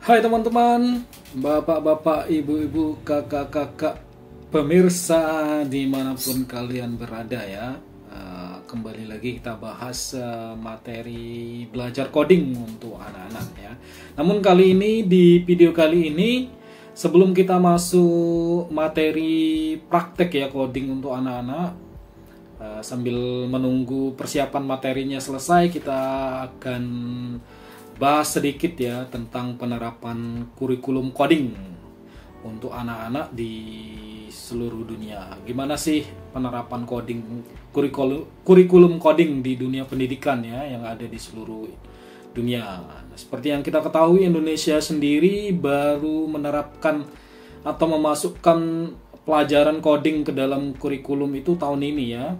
Hai teman-teman, bapak-bapak, ibu-ibu, kakak-kakak, pemirsa dimanapun kalian berada ya. Kembali lagi kita bahas materi belajar coding untuk anak-anak ya. Namun kali ini di video kali ini sebelum kita masuk materi praktek ya coding untuk anak-anak, sambil menunggu persiapan materinya selesai, kita akan bahas sedikit ya tentang penerapan kurikulum coding untuk anak-anak di seluruh dunia. Gimana sih penerapan kurikulum coding di dunia pendidikan ya yang ada di seluruh dunia. Seperti yang kita ketahui, Indonesia sendiri baru menerapkan atau memasukkan pelajaran coding ke dalam kurikulum itu tahun ini ya,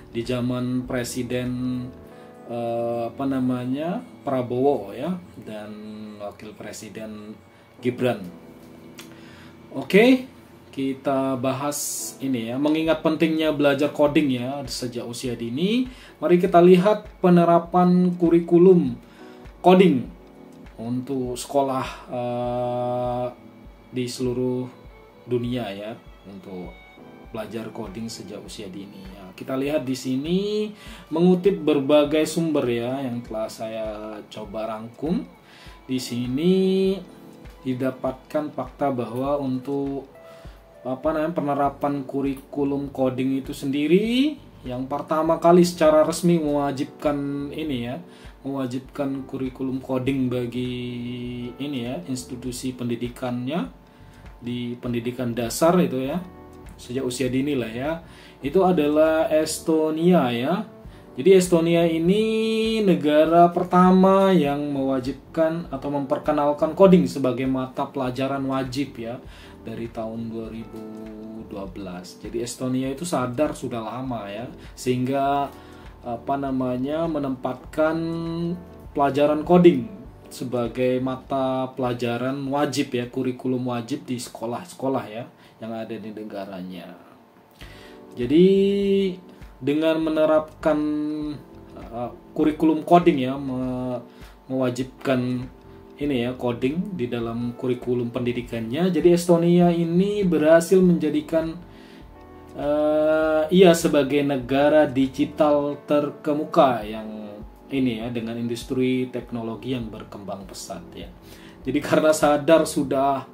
di zaman Presiden Prabowo ya, dan Wakil Presiden Gibran. Oke, kita bahas ini ya, mengingat pentingnya belajar coding ya sejak usia dini. Mari kita lihat penerapan kurikulum coding untuk sekolah di seluruh dunia ya, untuk belajar coding sejak usia dini ya. Kita lihat di sini mengutip berbagai sumber ya yang telah saya coba rangkum. Di sini didapatkan fakta bahwa untuk penerapan kurikulum coding itu sendiri, yang pertama kali secara resmi mewajibkan ini ya, mewajibkan kurikulum coding bagi ini ya, institusi pendidikannya di pendidikan dasar itu ya, sejak usia dini lah ya, itu adalah Estonia ya. Jadi Estonia ini negara pertama yang mewajibkan atau memperkenalkan coding sebagai mata pelajaran wajib ya dari tahun 2012. Jadi Estonia itu sadar sudah lama ya, sehingga menempatkan pelajaran coding sebagai mata pelajaran wajib ya, kurikulum wajib di sekolah-sekolah ya yang ada di negaranya. Jadi dengan menerapkan kurikulum coding ya, mewajibkan ini ya coding di dalam kurikulum pendidikannya. Jadi Estonia ini berhasil menjadikan ia sebagai negara digital terkemuka yang ini ya, dengan industri teknologi yang berkembang pesat ya. Jadi karena sadar sudah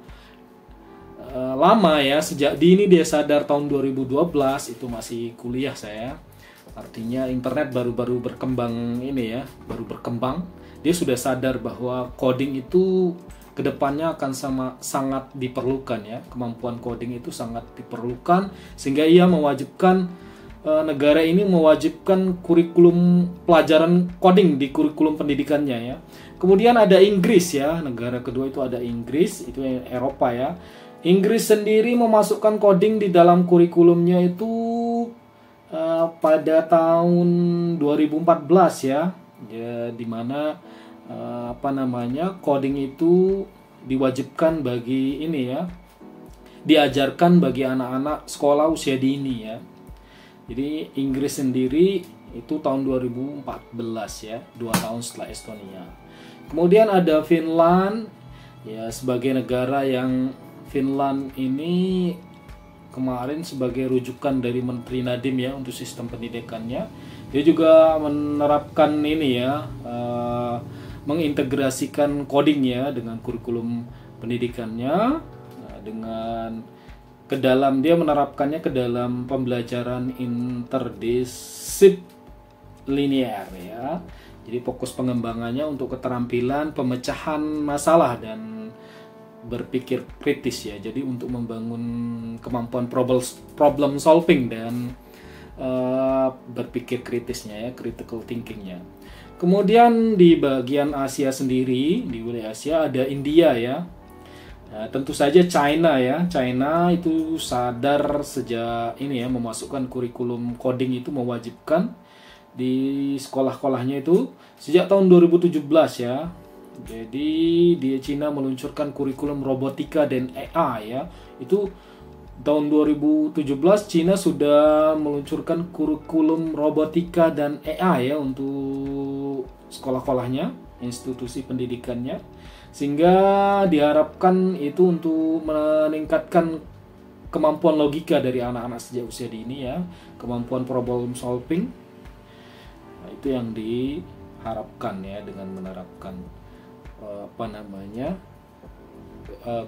lama ya, sejak dini dia sadar, tahun 2012 itu masih kuliah saya. Artinya internet baru-baru berkembang ini ya, baru berkembang. Dia sudah sadar bahwa coding itu kedepannya akan sangat diperlukan ya, kemampuan coding itu sangat diperlukan, sehingga ia mewajibkan negara ini mewajibkan kurikulum pelajaran coding di kurikulum pendidikannya ya. Kemudian ada Inggris ya, negara kedua itu ada Inggris, itu Eropa ya. Inggris sendiri memasukkan coding di dalam kurikulumnya itu pada tahun 2014 ya, di mana coding itu diwajibkan bagi ini ya, diajarkan bagi anak-anak sekolah usia dini ya. Jadi Inggris sendiri itu tahun 2014 ya, 2 tahun setelah Estonia. Kemudian ada Finland ya, sebagai negara yang Finland ini kemarin sebagai rujukan dari Menteri Nadiem ya untuk sistem pendidikannya. Dia juga menerapkan ini ya, mengintegrasikan coding ya dengan kurikulum pendidikannya, dengan dia menerapkannya ke dalam pembelajaran interdisipliner ya. Jadi fokus pengembangannya untuk keterampilan pemecahan masalah dan berpikir kritis ya. Jadi untuk membangun kemampuan problem solving dan berpikir kritisnya ya, critical thinkingnya. Kemudian di bagian Asia sendiri, di wilayah Asia ada India ya. Nah, tentu saja China ya. China itu sadar sejak ini ya, memasukkan kurikulum coding itu mewajibkan di sekolah-sekolahnya itu sejak tahun 2017 ya. Jadi di Cina meluncurkan kurikulum robotika dan AI ya. Itu tahun 2017 Cina sudah meluncurkan kurikulum robotika dan AI ya untuk sekolah-sekolahnya. institusi pendidikannya, sehingga diharapkan itu untuk meningkatkan kemampuan logika dari anak-anak sejak usia dini ya, kemampuan problem solving. Nah, itu yang diharapkan ya dengan menerapkan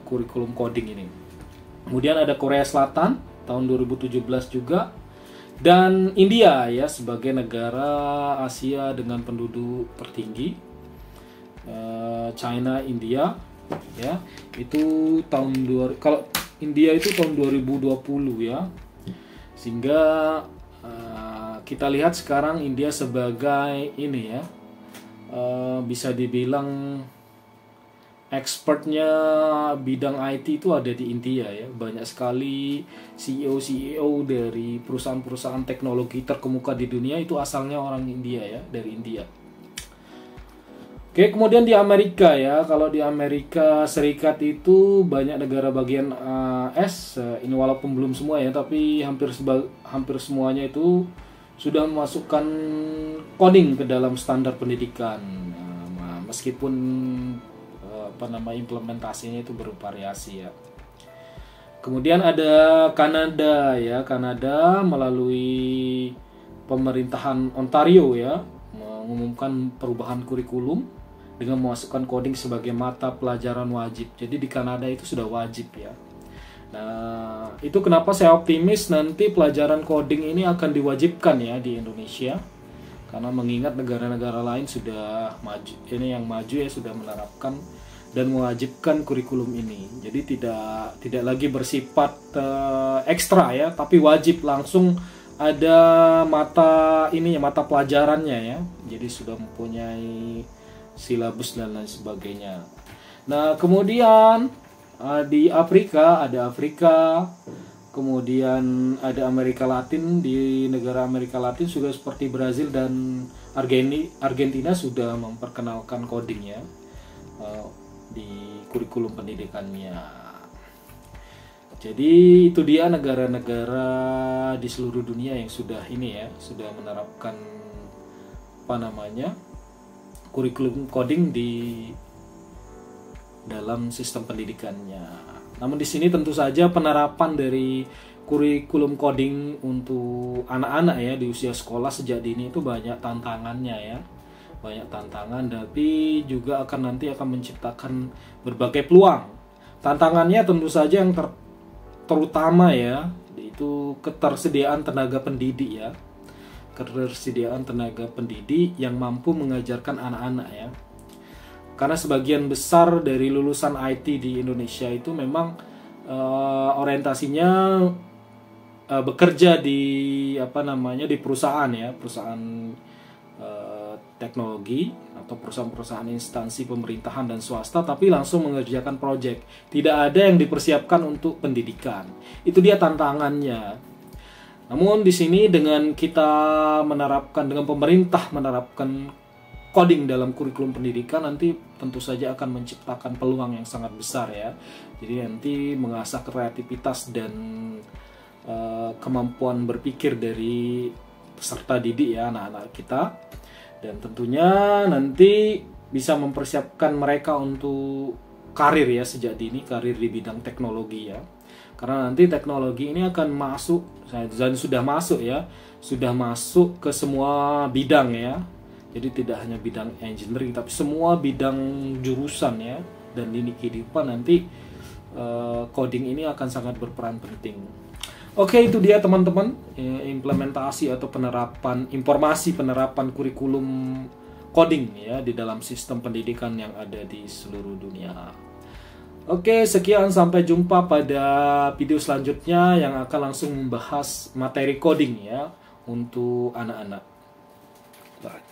kurikulum coding ini. Kemudian ada Korea Selatan tahun 2017 juga, dan India ya sebagai negara Asia dengan penduduk tertinggi. China, India ya, itu kalau India itu tahun 2020 ya. Sehingga kita lihat sekarang India sebagai ini ya, bisa dibilang expertnya bidang IT itu ada di India ya. Banyak sekali CEO dari perusahaan-perusahaan teknologi terkemuka di dunia itu asalnya orang India ya, dari India. Oke, kemudian di Amerika ya. Kalau di Amerika Serikat itu banyak negara bagian AS, ini walaupun belum semua ya, tapi hampir semuanya itu sudah memasukkan coding ke dalam standar pendidikan. Meskipun implementasinya itu bervariasi ya. Kemudian ada Kanada ya. Kanada melalui pemerintahan Ontario ya mengumumkan perubahan kurikulum dengan memasukkan coding sebagai mata pelajaran wajib. Jadi di Kanada itu sudah wajib ya. Nah, itu kenapa saya optimis nanti pelajaran coding ini akan diwajibkan ya di Indonesia. Karena mengingat negara-negara lain sudah maju, ini yang maju ya sudah menerapkan dan mewajibkan kurikulum ini. Jadi tidak lagi bersifat ekstra ya, tapi wajib langsung ada mata pelajarannya ya. Jadi sudah mempunyai silabus dan lain sebagainya. Nah, kemudian di Afrika ada Afrika, kemudian ada Amerika Latin. Di negara Amerika Latin juga seperti Brazil dan Argentina sudah memperkenalkan coding ya di kurikulum pendidikannya. Jadi itu dia negara-negara di seluruh dunia yang sudah menerapkan kurikulum coding di dalam sistem pendidikannya. Namun di sini tentu saja penerapan dari kurikulum coding untuk anak-anak ya di usia sekolah sejak dini itu banyak tantangannya ya. Banyak tantangan, tapi juga nanti akan menciptakan berbagai peluang. Tantangannya tentu saja yang terutama ya, itu ketersediaan tenaga pendidik ya. Ketersediaan tenaga pendidik yang mampu mengajarkan anak-anak ya. Karena sebagian besar dari lulusan IT di Indonesia itu memang orientasinya bekerja di di perusahaan ya, perusahaan teknologi atau perusahaan-perusahaan instansi pemerintahan dan swasta, tapi langsung mengerjakan proyek. Tidak ada yang dipersiapkan untuk pendidikan. Itu dia tantangannya. Namun di sini dengan pemerintah menerapkan coding dalam kurikulum pendidikan, nanti tentu saja akan menciptakan peluang yang sangat besar ya. Jadi nanti mengasah kreativitas dan kemampuan berpikir dari peserta didik ya, anak-anak kita. Dan tentunya nanti bisa mempersiapkan mereka untuk karir ya sejak dini, karir di bidang teknologi ya. Karena nanti teknologi ini akan masuk dan sudah masuk ya, sudah masuk ke semua bidang ya. Jadi tidak hanya bidang engineering, tapi semua bidang jurusan ya. Dan di kehidupan nanti coding ini akan sangat berperan penting. Oke, itu dia teman-teman, implementasi atau penerapan kurikulum coding ya di dalam sistem pendidikan yang ada di seluruh dunia. Oke, sekian, sampai jumpa pada video selanjutnya yang akan langsung membahas materi coding ya untuk anak-anak. Bye.